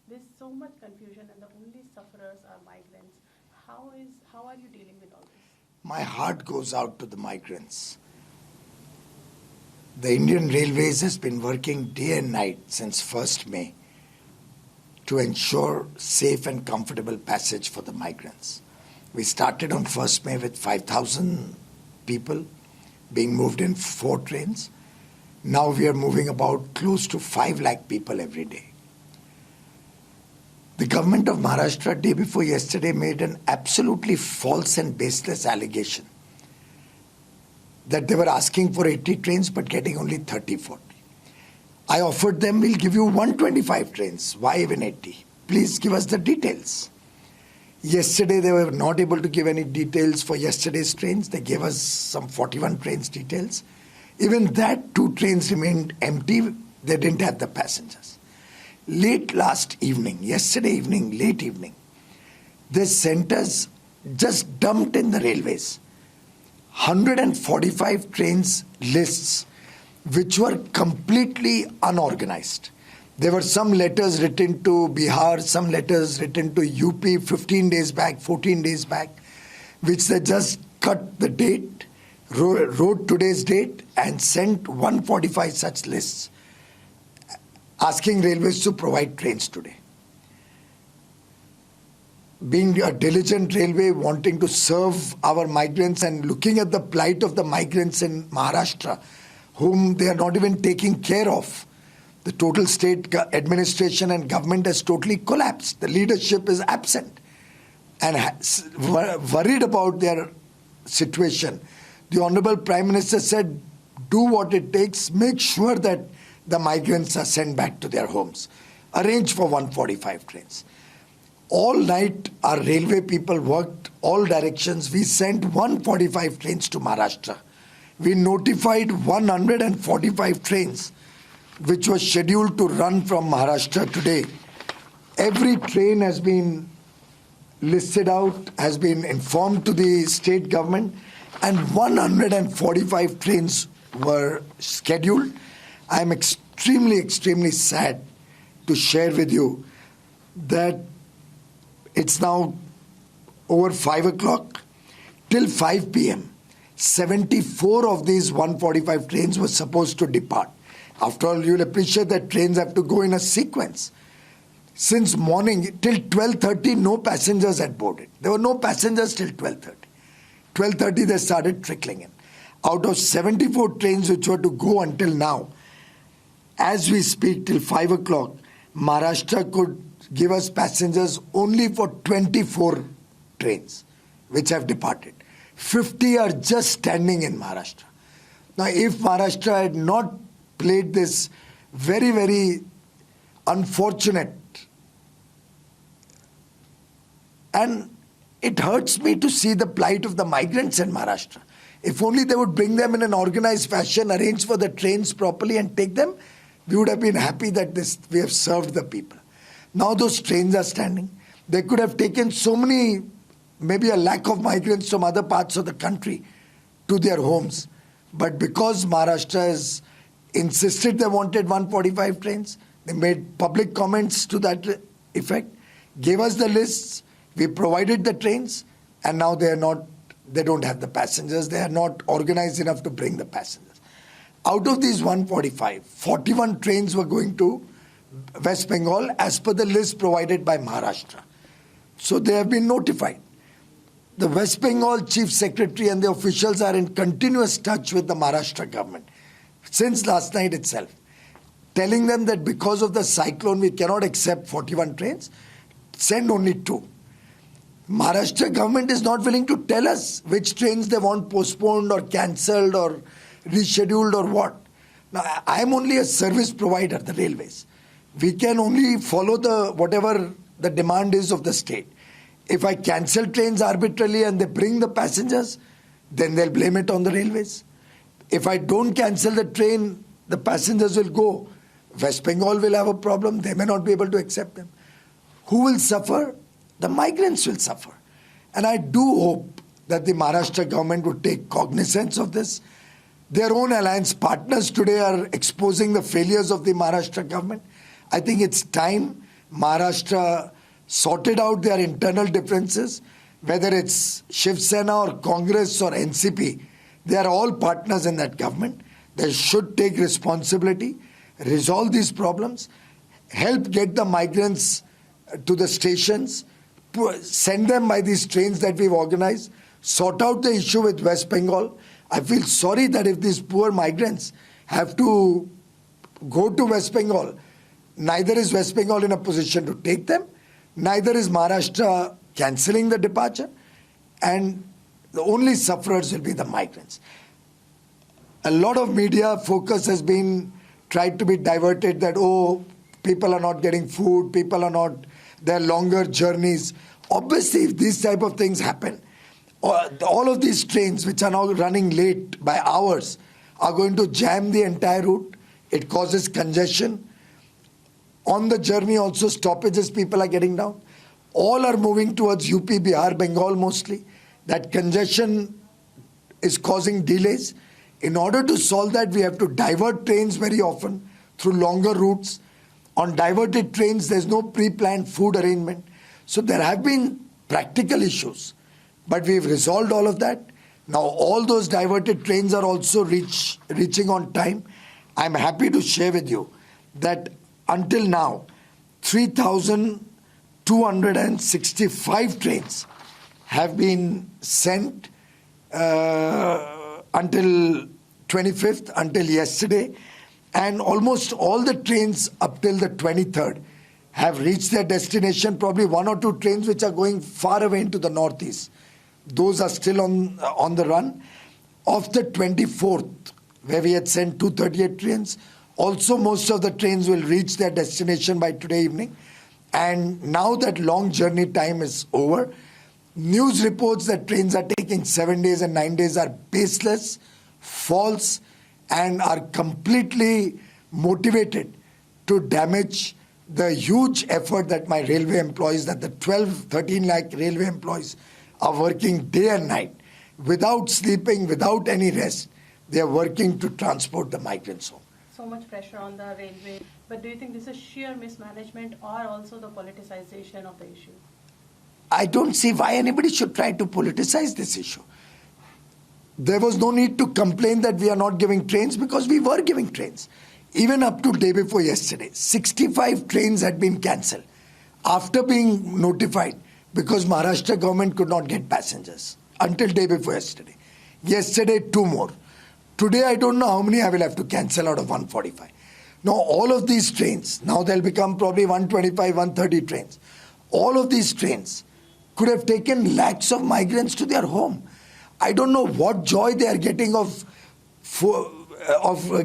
There's so much confusion and the only sufferers are migrants. How are you dealing with all this? My heart goes out to the migrants. The Indian Railways has been working day and night since 1st May to ensure safe and comfortable passage for the migrants. We started on 1st May with 5,000 people being moved in 4 trains. Now we are moving about close to 5 lakh people every day. The government of Maharashtra, day before yesterday, made an absolutely false and baseless allegation that they were asking for 80 trains but getting only 30, 40. I offered them, we'll give you 125 trains. Why even 80? Please give us the details. Yesterday, they were not able to give any details for yesterday's trains. They gave us some 41 trains details. Even that, 2 trains remained empty. They didn't have the passengers. Late last evening, yesterday evening, late evening, the centers just dumped in the railways 145 trains lists which were completely unorganized. There were some letters written to Bihar, some letters written to UP 15 days back, 14 days back, which they just cut the date, wrote today's date and sent 145 such lists asking railways to provide trains today. Being a diligent railway, wanting to serve our migrants and looking at the plight of the migrants in Maharashtra, whom they are not even taking care of. The total state administration and government has totally collapsed. The leadership is absent and worried about their situation. The Honorable Prime Minister said, do what it takes, make sure that the migrants are sent back to their homes. Arrange for 145 trains. All night, our railway people worked all directions. We sent 145 trains to Maharashtra. We notified 145 trains, which was scheduled to run from Maharashtra today. Every train has been listed out, has been informed to the state government, and 145 trains were scheduled. I am extremely sad to share with you that it's now over 5 o'clock. Till 5 p.m., 74 of these 145 trains were supposed to depart. After all, you'll appreciate that trains have to go in a sequence. Since morning till 12:30, no passengers had boarded. There were no passengers till 12:30. 12:30, they started trickling in. Out of 74 trains which were to go until now, as we speak till 5 o'clock, Maharashtra could give us passengers only for 24 trains which have departed. 50 are just standing in Maharashtra. Now, if Maharashtra had not played this very unfortunate, and it hurts me to see the plight of the migrants in Maharashtra. If only they would bring them in an organized fashion, arrange for the trains properly and take them, we would have been happy that we have served the people. Now those trains are standing. They could have taken so many, maybe a lakh of migrants from other parts of the country to their homes. But because Maharashtra has insisted they wanted 145 trains, they made public comments to that effect, gave us the lists, we provided the trains, and now they don't have the passengers. They are not organized enough to bring the passengers. Out of these 145, 41 trains were going to West Bengal as per the list provided by Maharashtra. So they have been notified. The West Bengal Chief Secretary and the officials are in continuous touch with the Maharashtra government since last night itself, telling them that because of the cyclone we cannot accept 41 trains, send only 2. Maharashtra government is not willing to tell us which trains they want postponed or cancelled or rescheduled or what. Now, I am only a service provider, the railways. We can only follow whatever the demand is of the state. If I cancel trains arbitrarily and they bring the passengers, then they'll blame it on the railways. If I don't cancel the train, the passengers will go. West Bengal will have a problem. They may not be able to accept them. Who will suffer? The migrants will suffer. And I do hope that the Maharashtra government would take cognizance of this. Their own alliance partners today are exposing the failures of the Maharashtra government. I think it's time Maharashtra sorted out their internal differences, whether it's Shiv Sena or Congress or NCP, they are all partners in that government. They should take responsibility, resolve these problems, help get the migrants to the stations, send them by these trains that we've organized, sort out the issue with West Bengal. I feel sorry that if these poor migrants have to go to West Bengal, neither is West Bengal in a position to take them, neither is Maharashtra cancelling the departure, and the only sufferers will be the migrants. A lot of media focus has been tried to be diverted that, oh, people are not getting food, people are not, there are longer journeys. Obviously, if these type of things happen, all of these trains which are now running late by hours are going to jam the entire route. It causes congestion. On the journey also stoppages people are getting down. All are moving towards UP, Bihar, Bengal mostly. That congestion is causing delays. In order to solve that, we have to divert trains very often through longer routes. On diverted trains, there's no pre-planned food arrangement. So there have been practical issues, but we've resolved all of that. Now all those diverted trains are also reaching on time. I'm happy to share with you that until now, 3,265 trains have been sent until 25th, until yesterday, and almost all the trains up till the 23rd have reached their destination. Probably one or two trains which are going far away into the northeast, those are still on the run. Of the 24th, where we had sent 238 trains, also most of the trains will reach their destination by today evening. And now that long journey time is over, news reports that trains are taking 7 days and 9 days are baseless, false, and are completely motivated to damage the huge effort that my railway employees, that the 13 lakh railway employees are working day and night without sleeping, without any rest. They are working to transport the migrants home. So much pressure on the railway. But do you think this is sheer mismanagement or also the politicization of the issue? I don't see why anybody should try to politicize this issue. There was no need to complain that we are not giving trains because we were giving trains. Even up to day before yesterday, 65 trains had been cancelled after being notified because Maharashtra government could not get passengers until day before yesterday. Yesterday, 2 more. Today, I don't know how many I will have to cancel out of 145. Now, all of these trains, now they'll become probably 125, 130 trains. All of these trains could have taken lakhs of migrants to their home. I don't know what joy they are getting of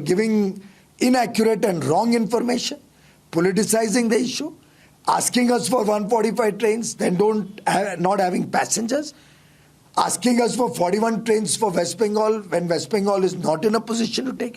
giving inaccurate and wrong information, politicizing the issue, asking us for 145 trains, then not having passengers, asking us for 41 trains for West Bengal when West Bengal is not in a position to take it.